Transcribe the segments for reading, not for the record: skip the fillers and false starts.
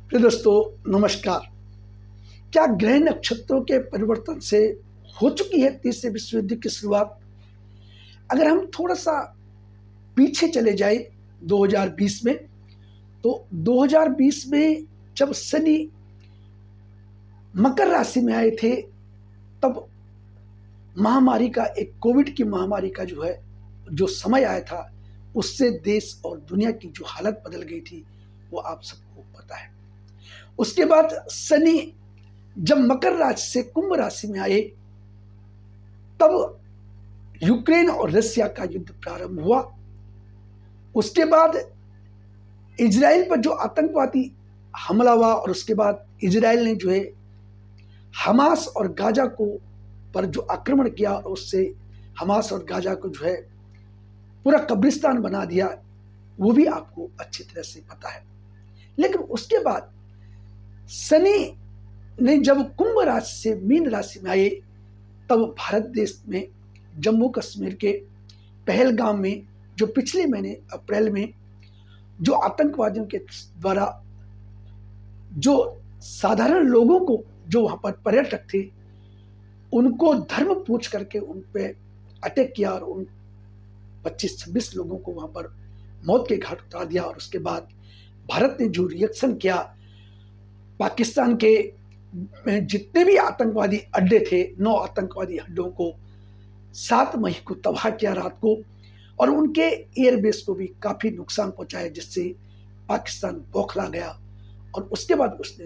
प्रिय दोस्तों नमस्कार। क्या ग्रह नक्षत्रों के परिवर्तन से हो चुकी है तीसरे विश्व युद्ध की शुरुआत? अगर हम थोड़ा सा पीछे चले जाए 2020 में, तो 2020 में जब शनि मकर राशि में आए थे, तब महामारी का एक कोविड की महामारी का जो समय आया था, उससे देश और दुनिया की जो हालत बदल गई थी वो आप सबको पता है। उसके बाद शनि जब मकर राशि से कुंभ राशि में आए, तब यूक्रेन और रशिया का युद्ध प्रारंभ हुआ। उसके बाद इजराइल पर जो आतंकवादी हमला हुआ और उसके बाद इजराइल ने हमास और गाजा को पर जो आक्रमण किया और उससे हमास और गाजा को पूरा कब्रिस्तान बना दिया, वो भी आपको अच्छी तरह से पता है। लेकिन उसके बाद शनि ने जब कुंभ राशि से मीन राशि में आए, तब भारत देश में जम्मू कश्मीर के पहलगाम में जो पिछले महीने अप्रैल में जो आतंकवादियों के द्वारा जो साधारण लोगों को, जो वहां पर पर्यटक थे, उनको धर्म पूछ करके उन पे अटैक किया और उन 25-26 लोगों को वहां पर मौत के घाट उतार दिया। और उसके बाद भारत ने जो रिएक्शन किया, पाकिस्तान के जितने भी आतंकवादी अड्डे थे, 9 आतंकवादी अड्डों को 7 मई को तबाह किया रात को, और उनके एयरबेस को भी काफी नुकसान पहुंचाया, जिससे पाकिस्तान बौखला गया। और उसके बाद उसने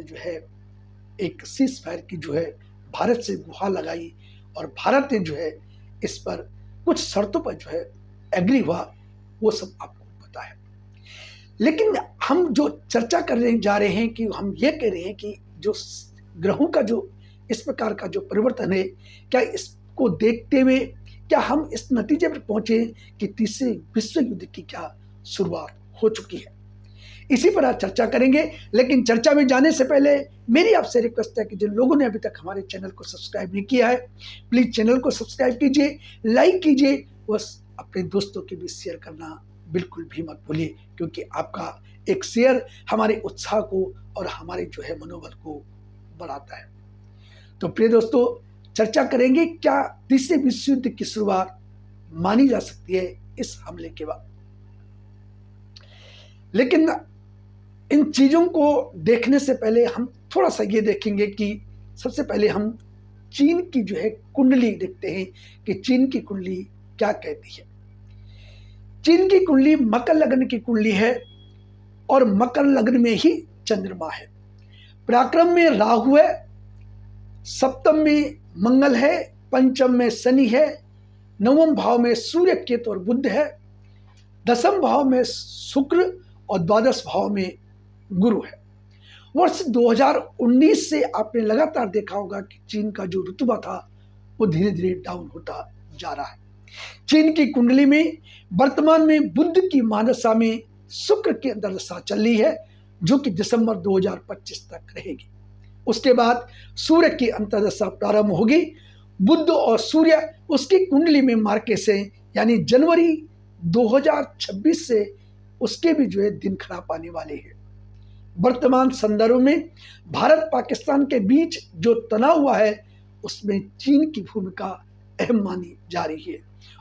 एक सीज फायर की भारत से गुहार लगाई, और भारत ने इस पर कुछ शर्तों पर एग्री हुआ। वो सब आपको पता है। लेकिन हम जो चर्चा करने जा रहे हैं कि हम ये कह रहे हैं कि जो ग्रहों का जो इस प्रकार का जो परिवर्तन है, क्या इसको देखते हुए क्या हम इस नतीजे पर पहुंचे कि तीसरे विश्व युद्ध की क्या शुरुआत हो चुकी है? इसी पर आज चर्चा करेंगे। लेकिन चर्चा में जाने से पहले मेरी आपसे रिक्वेस्ट है कि जिन लोगों ने अभी तक हमारे चैनल को सब्सक्राइब नहीं किया है, प्लीज चैनल को सब्सक्राइब कीजिए, लाइक कीजिए, बस अपने दोस्तों के बीच शेयर करना बिल्कुल भी मत भूलिए, क्योंकि आपका एक शेयर हमारे उत्साह को और हमारे मनोबल को बढ़ाता है। तो प्रिय दोस्तों, चर्चा करेंगे क्या तीसरे विश्व युद्ध की शुरुआत मानी जा सकती है इस हमले के बाद। लेकिन इन चीजों को देखने से पहले हम थोड़ा सा ये देखेंगे कि सबसे पहले हम चीन की कुंडली देखते हैं कि चीन की कुंडली क्या कहती है। चीन की कुंडली मकर लग्न की कुंडली है, और मकर लग्न में ही चंद्रमा है। पराक्रम में राहु है, सप्तम में मंगल है, पंचम में शनि है, नवम भाव में सूर्य, केतु और बुध है, दसम भाव में शुक्र और द्वादश भाव में गुरु है। वर्ष 2019 से आपने लगातार देखा होगा कि चीन का जो रुतबा था वो धीरे धीरे डाउन होता जा रहा है। चीन की कुंडली में वर्तमान में बुध की महादशा में शुक्र की अंतर्दशा चल रही है, जो कि दिसंबर 2025 तक रहेगी। उसके बाद सूर्य की अंतर्दशा प्रारंभ होगी। बुध और सूर्य उसकी कुंडली में मार्केस है, यानी जनवरी 2026 से उसके भी दिन खराब आने वाले हैं। वर्तमान संदर्भ में भारत पाकिस्तान के बीच जो तनाव हुआ है, उसमें चीन की भूमिका अहम मानी जा रही है,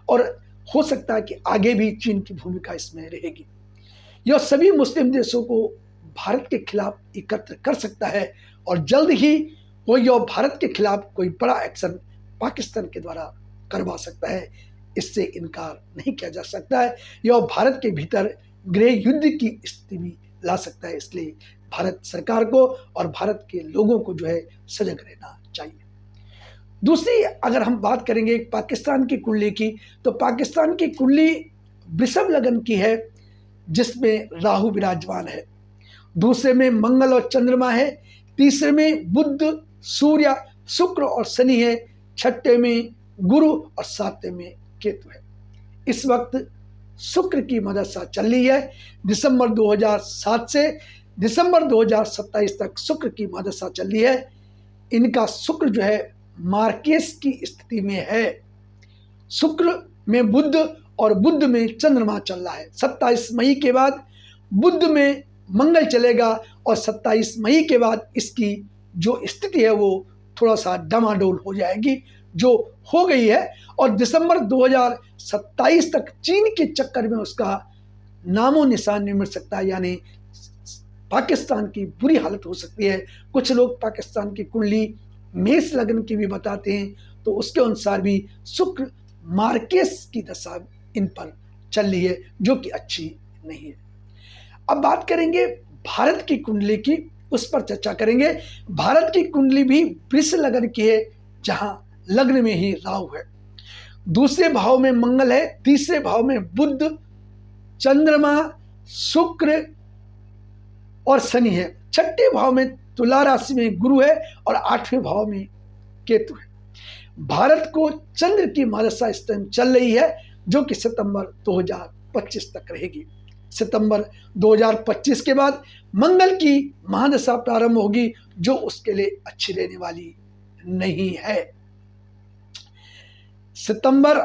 और हो सकता है कि आगे भी चीन की भूमिका इसमें रहेगी। यह सभी मुस्लिम देशों को भारत के खिलाफ एकत्र कर सकता है, और जल्द ही वो यह भारत के खिलाफ कोई बड़ा एक्शन पाकिस्तान के द्वारा करवा सकता है। इससे इनकार नहीं किया जा सकता है। यह भारत के भीतर गृह युद्ध की स्थिति भी ला सकता है। इसलिए भारत सरकार को और भारत के लोगों को सजग रहना चाहिए। दूसरी अगर हम बात करेंगे पाकिस्तान की कुंडली की, तो पाकिस्तान की कुंडली वृषभ लग्न की है, जिसमें राहु विराजमान है। दूसरे में मंगल और चंद्रमा है, तीसरे में बुध, सूर्य, शुक्र और शनि है, छठे में गुरु और सातवें में केतु है। इस वक्त शुक्र की महादशा चल रही है। दिसंबर 2007 से दिसंबर 2027 तक शुक्र की महादशा चल रही है। इनका शुक्र मार्केस की स्थिति में है। शुक्र में बुध और बुध में चंद्रमा चल रहा है। 27 मई के बाद बुध में मंगल चलेगा और 27 मई के बाद इसकी जो स्थिति है वो थोड़ा सा डामाडोल हो जाएगी, जो हो गई है। और दिसंबर 2027 तक चीन के चक्कर में उसका नामो निशान नहीं मिल सकता, यानी पाकिस्तान की बुरी हालत हो सकती है। कुछ लोग पाकिस्तान की कुंडली मेष लग्न की भी बताते हैं, तो उसके अनुसार भी शुक्र मार्केस की दशा इन पर चल रही है, जो कि अच्छी नहीं है। अब बात करेंगे भारत की कुंडली की, उस पर चर्चा करेंगे। भारत की कुंडली भी वृष लग्न की है, जहां लग्न में ही राहु है, दूसरे भाव में मंगल है, तीसरे भाव में बुध, चंद्रमा, शुक्र और शनि है, छठे भाव में तुला राशि में गुरु है और आठवें भाव में केतु है। भारत को चंद्र की महादशा इस टाइम चल रही है, जो कि सितंबर 2025 तक रहेगी। सितंबर 2025 के बाद मंगल की महादशा प्रारंभ होगी, जो उसके लिए अच्छी रहने वाली नहीं है। सितंबर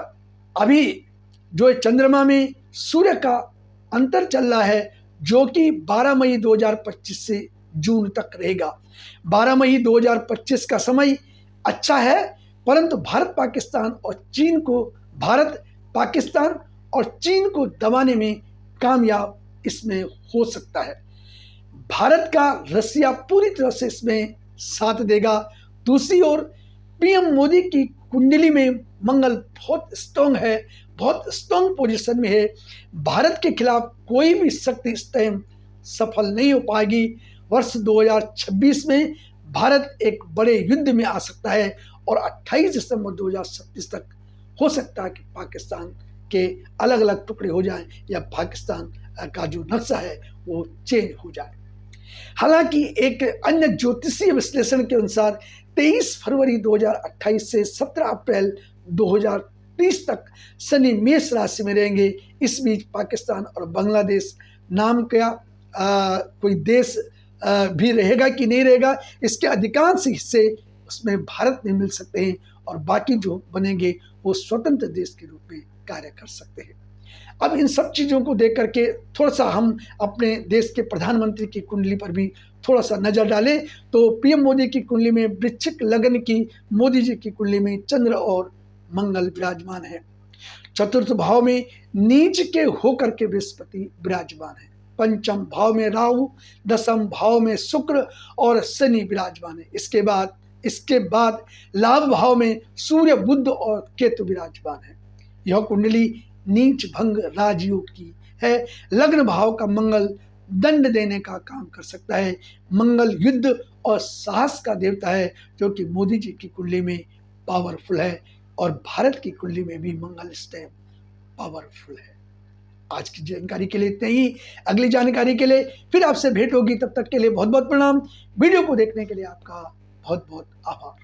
अभी जो चंद्रमा में सूर्य का अंतर चल रहा है, जो कि 12 मई 2025 से जून तक रहेगा। 12 मई 2025 का समय अच्छा है, परंतु भारत पाकिस्तान और चीन को दबाने में कामयाब इसमें हो सकता है। भारत का रसिया पूरी तरह से इसमें साथ देगा। दूसरी ओर पीएम मोदी की कुंडली में मंगल बहुत स्ट्रॉन्ग है, बहुत स्ट्रॉन्ग पोजीशन में है। भारत के खिलाफ कोई भी शक्ति इस टाइम सफल नहीं हो पाएगी। वर्ष 2026 में भारत एक बड़े युद्ध में आ सकता है और 28 दिसंबर 2027 तक हो सकता है कि पाकिस्तान के अलग अलग टुकड़े हो जाएं या पाकिस्तान का जो नक्शा है वो चेंज हो जाए। हालांकि एक अन्य ज्योतिषीय विश्लेषण के अनुसार 23 फरवरी 2028 से 17 अप्रैल 2030 तक शनि मेष राशि में रहेंगे। इस बीच पाकिस्तान और बांग्लादेश नाम का कोई देश भी रहेगा कि नहीं रहेगा, इसके अधिकांश हिस्से उसमें भारत में मिल सकते हैं और बाकी जो बनेंगे वो स्वतंत्र देश के रूप में कार्य कर सकते हैं। अब इन सब चीज़ों को देख करके थोड़ा सा हम अपने देश के प्रधानमंत्री की कुंडली पर भी थोड़ा सा नज़र डालें, तो पीएम मोदी की कुंडली में वृश्चिक लग्न की मोदी जी की कुंडली में चंद्र और मंगल विराजमान है। चतुर्थ भाव में नीच के होकर के बृहस्पति विराजमान है। पंचम भाव में राहु, दसम भाव में शुक्र और शनि विराजमान है। इसके बाद लाभ भाव में सूर्य, बुध और केतु विराजमान है। यह कुंडली नीच भंग राजयोग की है। लग्न भाव का मंगल दंड देने का काम कर सकता है। मंगल युद्ध और साहस का देवता है, जो कि मोदी जी की कुंडली में पावरफुल है और भारत की कुंडली में भी मंगल इस टाइम पावरफुल है। आज की जानकारी के लिए इतना ही। अगली जानकारी के लिए फिर आपसे भेंट होगी, तब तक के लिए बहुत बहुत प्रणाम। वीडियो को देखने के लिए आपका बहुत बहुत आभार।